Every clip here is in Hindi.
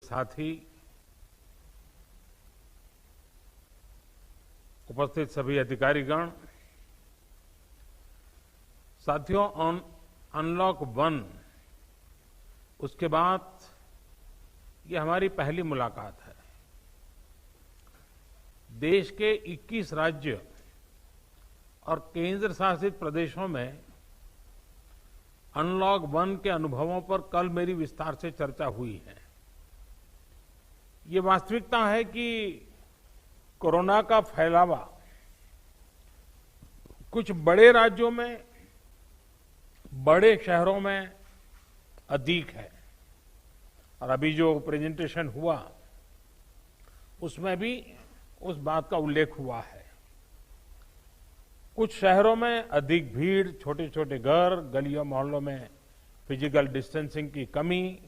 साथी, उपस्थित सभी अधिकारीगण, साथियों, अनलॉक 1 उसके बाद ये हमारी पहली मुलाकात है। देश के 21 राज्य और केंद्र शासित प्रदेशों में अनलॉक 1 के अनुभवों पर कल मेरी विस्तार से चर्चा हुई है। ये वास्तविकता है कि कोरोना का फैलावा कुछ बड़े राज्यों में, बड़े शहरों में अधिक है और अभी जो प्रेजेंटेशन हुआ उसमें भी उस बात का उल्लेख हुआ है। कुछ शहरों में अधिक भीड़, छोटे छोटे घर, गलियों मोहल्लों में फिजिकल डिस्टेंसिंग की कमी,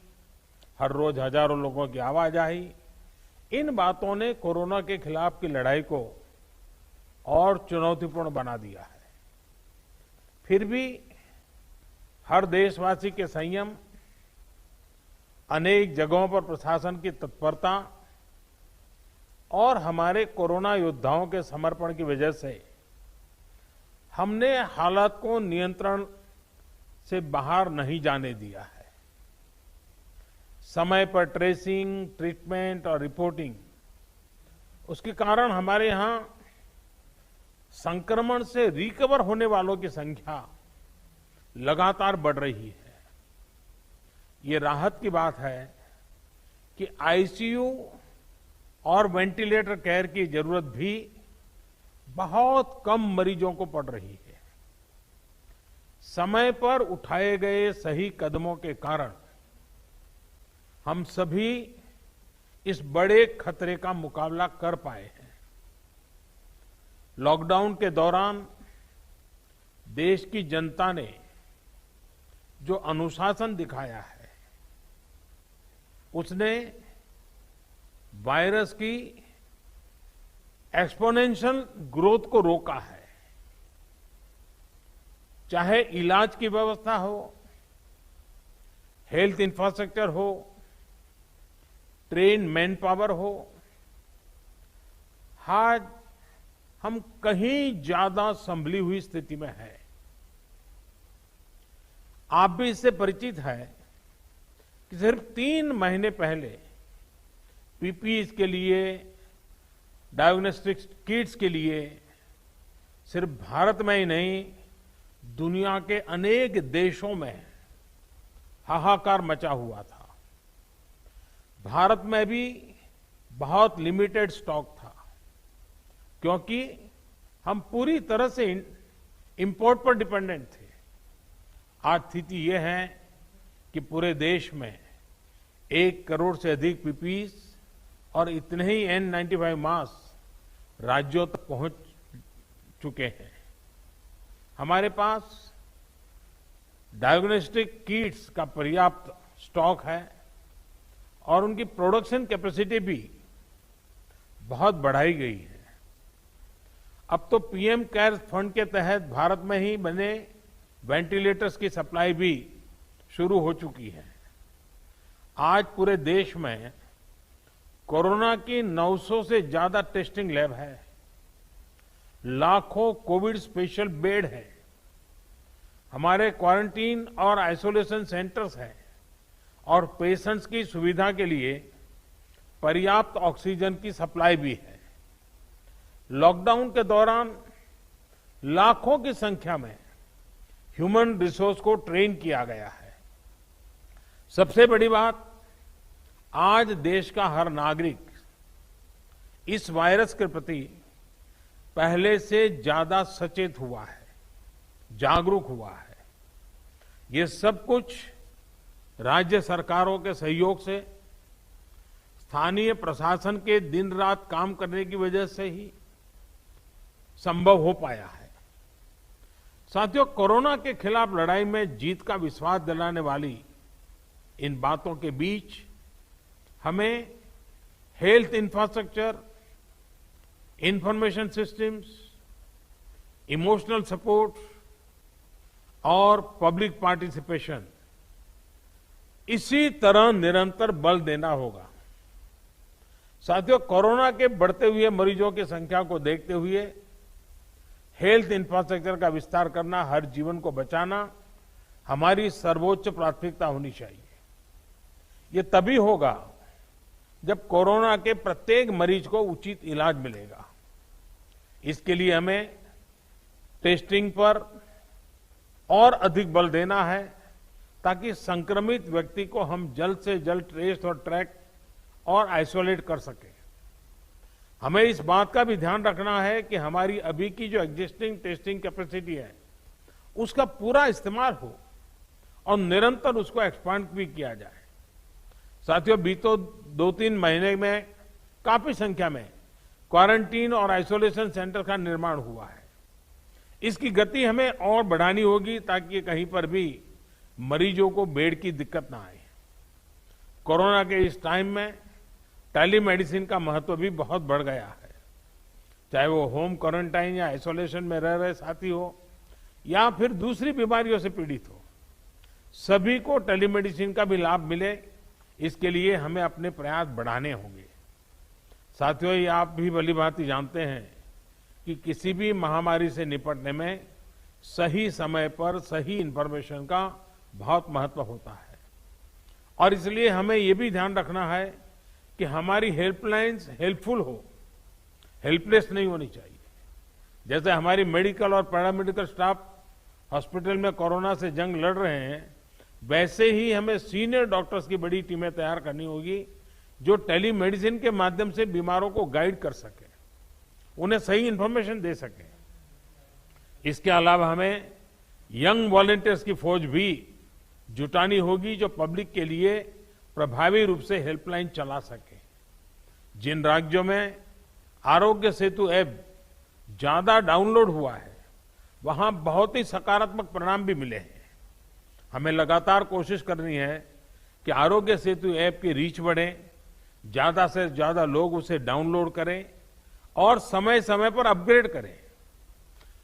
हर रोज हजारों लोगों की आवाजाही, इन बातों ने कोरोना के खिलाफ की लड़ाई को और चुनौतीपूर्ण बना दिया है। फिर भी हर देशवासी के संयम, अनेक जगहों पर प्रशासन की तत्परता और हमारे कोरोना योद्धाओं के समर्पण की वजह से हमने हालात को नियंत्रण से बाहर नहीं जाने दिया है। समय पर ट्रेसिंग, ट्रीटमेंट और रिपोर्टिंग, उसके कारण हमारे यहां संक्रमण से रिकवर होने वालों की संख्या लगातार बढ़ रही है। ये राहत की बात है कि आईसीयू और वेंटिलेटर केयर की जरूरत भी बहुत कम मरीजों को पड़ रही है। समय पर उठाए गए सही कदमों के कारण हम सभी इस बड़े खतरे का मुकाबला कर पाए हैं। लॉकडाउन के दौरान देश की जनता ने जो अनुशासन दिखाया है, उसने वायरस की एक्सपोनेंशियल ग्रोथ को रोका है। चाहे इलाज की व्यवस्था हो, हेल्थ इंफ्रास्ट्रक्चर हो, ट्रेन मैन पावर हो, आज हम कहीं ज्यादा संभली हुई स्थिति में हैं। आप भी इससे परिचित हैं कि सिर्फ 3 महीने पहले पीपीई के लिए, डायग्नोस्टिक किट्स के लिए सिर्फ भारत में ही नहीं, दुनिया के अनेक देशों में हाहाकार मचा हुआ था। भारत में भी बहुत लिमिटेड स्टॉक था, क्योंकि हम पूरी तरह से इंपोर्ट पर डिपेंडेंट थे। आज स्थिति यह है कि पूरे देश में 1 करोड़ से अधिक पीपीई और इतने ही N95 मास्क राज्यों तक पहुंच चुके हैं। हमारे पास डायग्नोस्टिक किट्स का पर्याप्त स्टॉक है और उनकी प्रोडक्शन कैपेसिटी भी बहुत बढ़ाई गई है। अब तो पीएम केयर्स फंड के तहत भारत में ही बने वेंटिलेटर्स की सप्लाई भी शुरू हो चुकी है। आज पूरे देश में कोरोना की 900 से ज्यादा टेस्टिंग लैब है, लाखों कोविड स्पेशल बेड है, हमारे क्वारंटीन और आइसोलेशन सेंटर्स हैं और पेशेंट्स की सुविधा के लिए पर्याप्त ऑक्सीजन की सप्लाई भी है। लॉकडाउन के दौरान लाखों की संख्या में ह्यूमन रिसोर्स को ट्रेन किया गया है। सबसे बड़ी बात, आज देश का हर नागरिक इस वायरस के प्रति पहले से ज्यादा सचेत हुआ है, जागरूक हुआ है। ये सब कुछ राज्य सरकारों के सहयोग से, स्थानीय प्रशासन के दिन रात काम करने की वजह से ही संभव हो पाया है। साथियों, कोरोना के खिलाफ लड़ाई में जीत का विश्वास दिलाने वाली इन बातों के बीच हमें health infrastructure, information systems, emotional support और पब्लिक पार्टिसिपेशन, इसी तरह निरंतर बल देना होगा। साथियों, कोरोना के बढ़ते हुए मरीजों की संख्या को देखते हुए हेल्थ इंफ्रास्ट्रक्चर का विस्तार करना, हर जीवन को बचाना हमारी सर्वोच्च प्राथमिकता होनी चाहिए। ये तभी होगा जब कोरोना के प्रत्येक मरीज को उचित इलाज मिलेगा। इसके लिए हमें टेस्टिंग पर और अधिक बल देना है ताकि संक्रमित व्यक्ति को हम जल्द से जल्द ट्रेस और ट्रैक और आइसोलेट कर सकें। हमें इस बात का भी ध्यान रखना है कि हमारी अभी की जो एग्जिस्टिंग टेस्टिंग कैपेसिटी है उसका पूरा इस्तेमाल हो और निरंतर उसको एक्सपांड भी किया जाए। साथियों, बीते 2-3 महीने में काफी संख्या में क्वारंटीन और आइसोलेशन सेंटर का निर्माण हुआ है। इसकी गति हमें और बढ़ानी होगी ताकि कहीं पर भी मरीजों को बेड की दिक्कत ना आए। कोरोना के इस टाइम में टेलीमेडिसिन का महत्व भी बहुत बढ़ गया है। चाहे वो होम क्वारंटाइन या आइसोलेशन में रह रहे साथी हो या फिर दूसरी बीमारियों से पीड़ित हो, सभी को टेलीमेडिसिन का भी लाभ मिले, इसके लिए हमें अपने प्रयास बढ़ाने होंगे। साथियों, ये आप भी भलीभांति जानते हैं कि किसी भी महामारी से निपटने में सही समय पर सही इंफॉर्मेशन का बहुत महत्व होता है और इसलिए हमें ये भी ध्यान रखना है कि हमारी हेल्पलाइंस हेल्पफुल हो, हेल्पलेस नहीं होनी चाहिए। जैसे हमारी मेडिकल और पैरामेडिकल स्टाफ हॉस्पिटल में कोरोना से जंग लड़ रहे हैं, वैसे ही हमें सीनियर डॉक्टर्स की बड़ी टीमें तैयार करनी होगी जो टेलीमेडिसिन के माध्यम से बीमारों को गाइड कर सके, उन्हें सही इंफॉर्मेशन दे सके। इसके अलावा हमें यंग वॉलंटियर्स की फौज भी जुटानी होगी जो पब्लिक के लिए प्रभावी रूप से हेल्पलाइन चला सके। जिन राज्यों में आरोग्य सेतु ऐप ज्यादा डाउनलोड हुआ है, वहां बहुत ही सकारात्मक परिणाम भी मिले हैं। हमें लगातार कोशिश करनी है कि आरोग्य सेतु ऐप की रीच बढ़े, ज्यादा से ज्यादा लोग उसे डाउनलोड करें और समय समय पर अपग्रेड करें।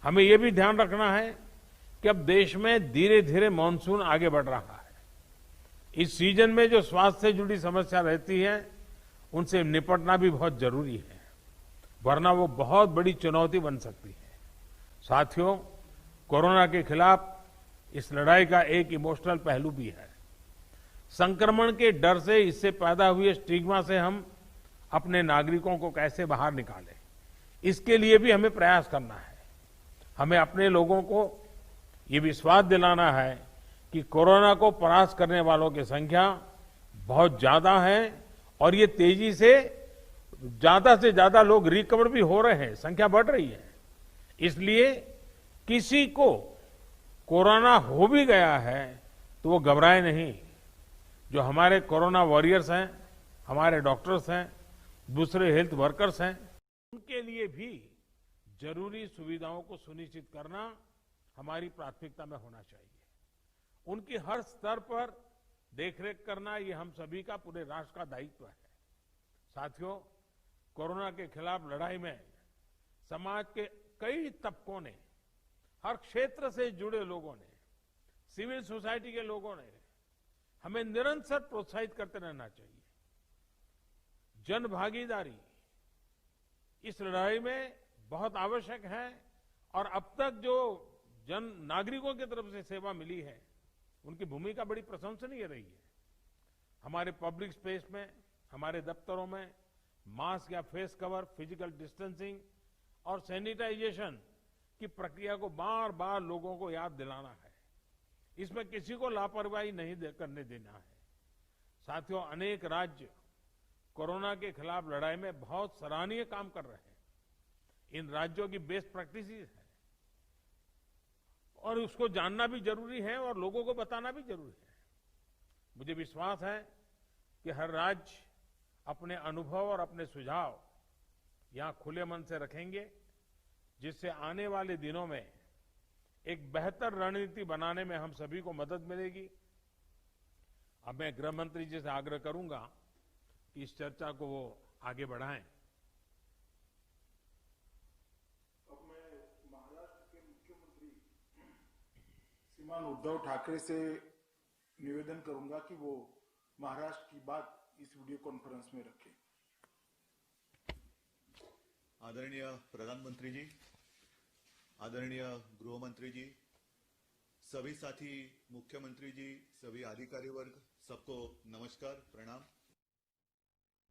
हमें यह भी ध्यान रखना है कि अब देश में धीरे धीरे मानसून आगे बढ़ रहा है। इस सीजन में जो स्वास्थ्य से जुड़ी समस्या रहती है उनसे निपटना भी बहुत जरूरी है, वरना वो बहुत बड़ी चुनौती बन सकती है। साथियों, कोरोना के खिलाफ इस लड़ाई का एक इमोशनल पहलू भी है। संक्रमण के डर से, इससे पैदा हुए स्टिग्मा से हम अपने नागरिकों को कैसे बाहर निकालें, इसके लिए भी हमें प्रयास करना है। हमें अपने लोगों को ये विश्वास दिलाना है कि कोरोना को परास्त करने वालों की संख्या बहुत ज्यादा है और ये तेजी से ज्यादा लोग रिकवर भी हो रहे हैं, संख्या बढ़ रही है। इसलिए किसी को कोरोना हो भी गया है तो वो घबराए नहीं। जो हमारे कोरोना वॉरियर्स हैं, हमारे डॉक्टर्स हैं, दूसरे हेल्थ वर्कर्स हैं, उनके लिए भी जरूरी सुविधाओं को सुनिश्चित करना हमारी प्राथमिकता में होना चाहिए। उनकी हर स्तर पर देखरेख करना ये हम सभी का, पूरे राष्ट्र का दायित्व है। साथियों, कोरोना के खिलाफ लड़ाई में समाज के कई तबकों ने, हर क्षेत्र से जुड़े लोगों ने, सिविल सोसाइटी के लोगों ने हमें निरंतर प्रोत्साहित करते रहना चाहिए। जन भागीदारी इस लड़ाई में बहुत आवश्यक है और अब तक जो जन नागरिकों की तरफ से सेवा मिली है उनकी भूमिका बड़ी प्रशंसनीय रही है। हमारे पब्लिक स्पेस में, हमारे दफ्तरों में मास्क या फेस कवर, फिजिकल डिस्टेंसिंग और सैनिटाइजेशन की प्रक्रिया को बार बार लोगों को याद दिलाना है। इसमें किसी को लापरवाही नहीं करने देना है। साथियों, अनेक राज्य कोरोना के खिलाफ लड़ाई में बहुत सराहनीय काम कर रहे हैं। इन राज्यों की बेस्ट प्रैक्टिसेस है और उसको जानना भी जरूरी है और लोगों को बताना भी जरूरी है। मुझे विश्वास है कि हर राज्य अपने अनुभव और अपने सुझाव यहां खुले मन से रखेंगे, जिससे आने वाले दिनों में एक बेहतर रणनीति बनाने में हम सभी को मदद मिलेगी। अब मैं गृह मंत्री जी से आग्रह करूंगा कि इस चर्चा को वो आगे बढ़ाएं। अब मैं महाराष्ट्र के मुख्यमंत्री श्रीमान उद्धव ठाकरे से निवेदन करूंगा कि वो महाराष्ट्र की बात इस वीडियो कॉन्फ्रेंस में रखें। आदरणीय प्रधानमंत्री जी, आदरणीय गृह मंत्री जी, सभी साथी मुख्यमंत्री जी, सभी अधिकारी वर्ग, सबको नमस्कार, प्रणाम।